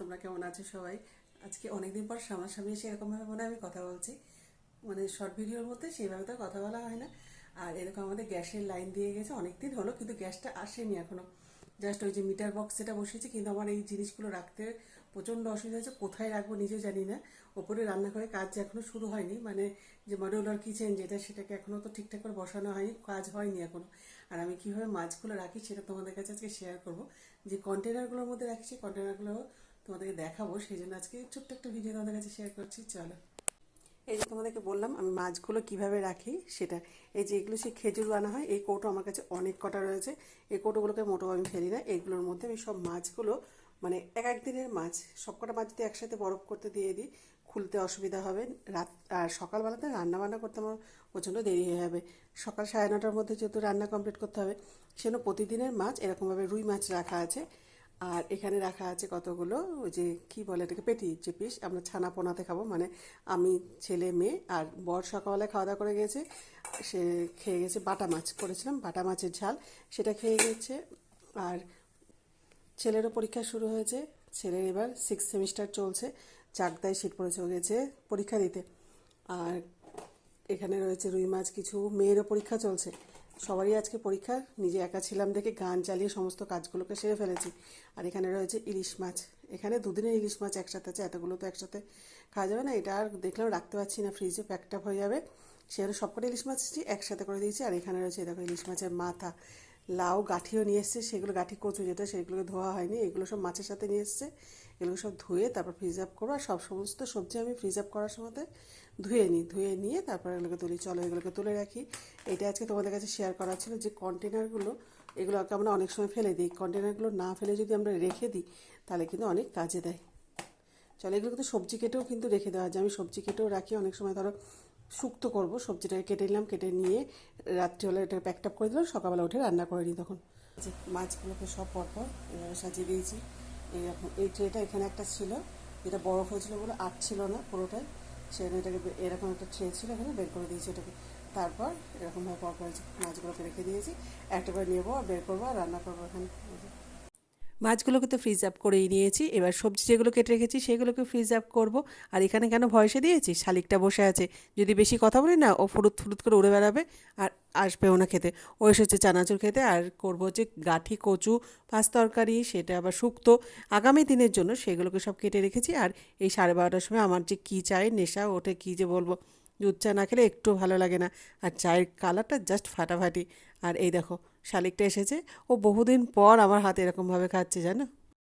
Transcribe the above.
তোমরা কেমন আছো সবাই? আজকে অনেকদিন পর সামনাসামনি এসে এরকমভাবে মনে হয় আমি কথা বলছি, মানে শর্ট ভিডিওর মধ্যে সেইভাবে তো কথা বলা হয় না। আর এরকম আমাদের গ্যাসের লাইন দিয়ে গেছে অনেক দিন হলো, কিন্তু গ্যাসটা আসেনি এখনো। জাস্ট ওই যে মিটার বক্স সেটা বসিয়েছি, কিন্তু আমার এই জিনিসগুলো রাখতে প্রচণ্ড অসুবিধা হচ্ছে, কোথায় রাখবো নিজেও জানি না। ওপরে রান্নাঘরে কাজ এখনো শুরু হয়নি, মানে যে মডিউলার কিচেন যেটা, সেটাকে এখনো তো ঠিকঠাক করে বসানো হয়নি, কাজ হয়নি এখনো। আর আমি কীভাবে মাছগুলো রাখি সেটা তোমাদের কাছে আজকে শেয়ার করবো। যে কন্টেনারগুলোর মধ্যে রাখি সেই কন্টেনারগুলো তোমাদেরকে দেখাবো, সেই জন্য আজকে ছোট্ট একটা ভিডিও তোমাদের কাছে শেয়ার করছি। চলো, এই যে তোমাদেরকে বললাম আমি মাছগুলো কিভাবে রাখি সেটা। এই যে এগুলো সেই খেজুর বানা হয়, এই কৌটো আমার কাছে অনেক কটা রয়েছে। এই কৌটোগুলোকে মোটেও আমি ফেলি না, এইগুলোর মধ্যে আমি সব মাছগুলো, মানে এক এক দিনের মাছ সব কটা মাছ যদি একসাথে বরফ করতে দিয়ে দিই খুলতে অসুবিধা হবে। রাত আর সকালবেলাতে রান্না বান্না করতে আমার প্রচণ্ড দেরি হয়ে যাবে। সকাল 9:30টার মধ্যে যেহেতু রান্না কমপ্লিট করতে হবে, সেজন্য প্রতিদিনের মাছ এরকমভাবে রুই মাছ রাখা আছে। আর এখানে রাখা আছে কতগুলো ওই যে কী বলে এটাকে, পেটি, যে পিস আমরা ছানা পোনাতে খাবো, মানে আমি, ছেলে, মেয়ে আর বর সকালবেলায় খাওয়া দাওয়া করে গেছে। সে খেয়ে গেছে বাটা মাছ করেছিলাম, বাটা মাছের ঝাল, সেটা খেয়ে গেছে। আর ছেলেরও পরীক্ষা শুরু হয়েছে, ছেলের এবার 6th সেমিস্টার চলছে, চাকদায় সিট পড়ে চলে গেছে পরীক্ষা দিতে। আর এখানে রয়েছে রুই মাছ কিছু, মেয়েরও পরীক্ষা চলছে, সবারই আজকে পরীক্ষা। নিজে একা ছিলাম দেখে গান চালিয়ে সমস্ত কাজগুলোকে সেরে ফেলেছি। আর এখানে রয়েছে ইলিশ মাছ, এখানে দুদিনের ইলিশ মাছ একসাথে আছে, এতগুলো তো একসাথে খাওয়া যাবে না, এটা আর দেখলাম রাখতে পারছি না, ফ্রিজে প্যাকড আপ হয়ে যাবে, সেখানে সবকটা ইলিশ মাছ একসাথে করে দিয়েছি। আর এখানে রয়েছে দেখো ইলিশ মাছের মাথা, লাউ গাঠিও নিয়ে এসছে, সেগুলো গাঠি কচু যেটা, সেগুলোকে ধোয়া হয়নি, এগুলো সব মাছের সাথে নিয়ে এসছে। এগুলো সব ধুয়ে তারপর ফ্রিজ আপ করবো। আর সব সমস্ত সবজি আমি ফ্রিজ আপ করার সময় ধুয়ে নিই, ধুয়ে নিয়ে তারপর এগুলোকে তুলি। চলো এগুলোকে তুলে রাখি। এটা আজকে তোমাদের কাছে শেয়ার করা ছিল যে কন্টেনারগুলো, এগুলোকে আমরা অনেক সময় ফেলে দিই, কন্টেনারগুলো না ফেলে যদি আমরা রেখে দিই তাহলে কিন্তু অনেক কাজে দেয়। চলো এগুলো কিন্তু সবজি কেটেও কিন্তু রেখে দেওয়া যায়, আমি সবজি কেটেও রাখি। অনেক সময় ধরো শুক্তো করবো, সবজিটাকে কেটে নিলাম, কেটে নিয়ে রাত্রি হলে এটা প্যাকড আপ করে দিলাম, সকালবেলা উঠে রান্না করে নিই তখন। যে মাছগুলোকে সব পরপর এভাবে সাজিয়ে দিয়েছি। এইরকম এই ট্রেটা এখানে একটা ছিল, যেটা বরফ হয়েছিল বলে ছিল না পুরোটাই, সেখানে এটাকে এরকম একটা ট্রে ছিল, এখানে বের করে দিয়েছি এটাকে। তারপর এরকমভাবে পরপর মাছগুলোকে রেখে দিয়েছি, একটা করে নেবো আর বের করবো আর রান্না করবো এখানে। মাছগুলোকে তো ফ্রিজ আপ করেই নিয়েছি, এবার সবজি যেগুলো কেটে রেখেছি সেগুলোকে ফ্রিজ আপ করব। আর এখানে কেন ভয়েসে দিয়েছি, শালিকটা বসে আছে, যদি বেশি কথা বলি না ও ফুরুত ফুরুত করে উড়ে বেড়াবে আর আসবেও না খেতে। ও এসেছে চানাচুর খেতে। আর করবো হচ্ছে গাঠি কচু পাঁচ তরকারি, সেটা আবার শুক্তো আগামী দিনের জন্য, সেগুলোকে সব কেটে রেখেছি। আর এই 12:30টার সময় আমার যে কী চায়ের নেশা ওঠে, কী যে বলবো, দুধ চা না খেলে একটু ভালো লাগে না। আর চায়ের কালারটা জাস্ট ফাটাফাটি। আর এই দেখো শালিকটা এসেছে, ও বহুদিন পর আমার হাতে এরকমভাবে খাচ্ছে জানো।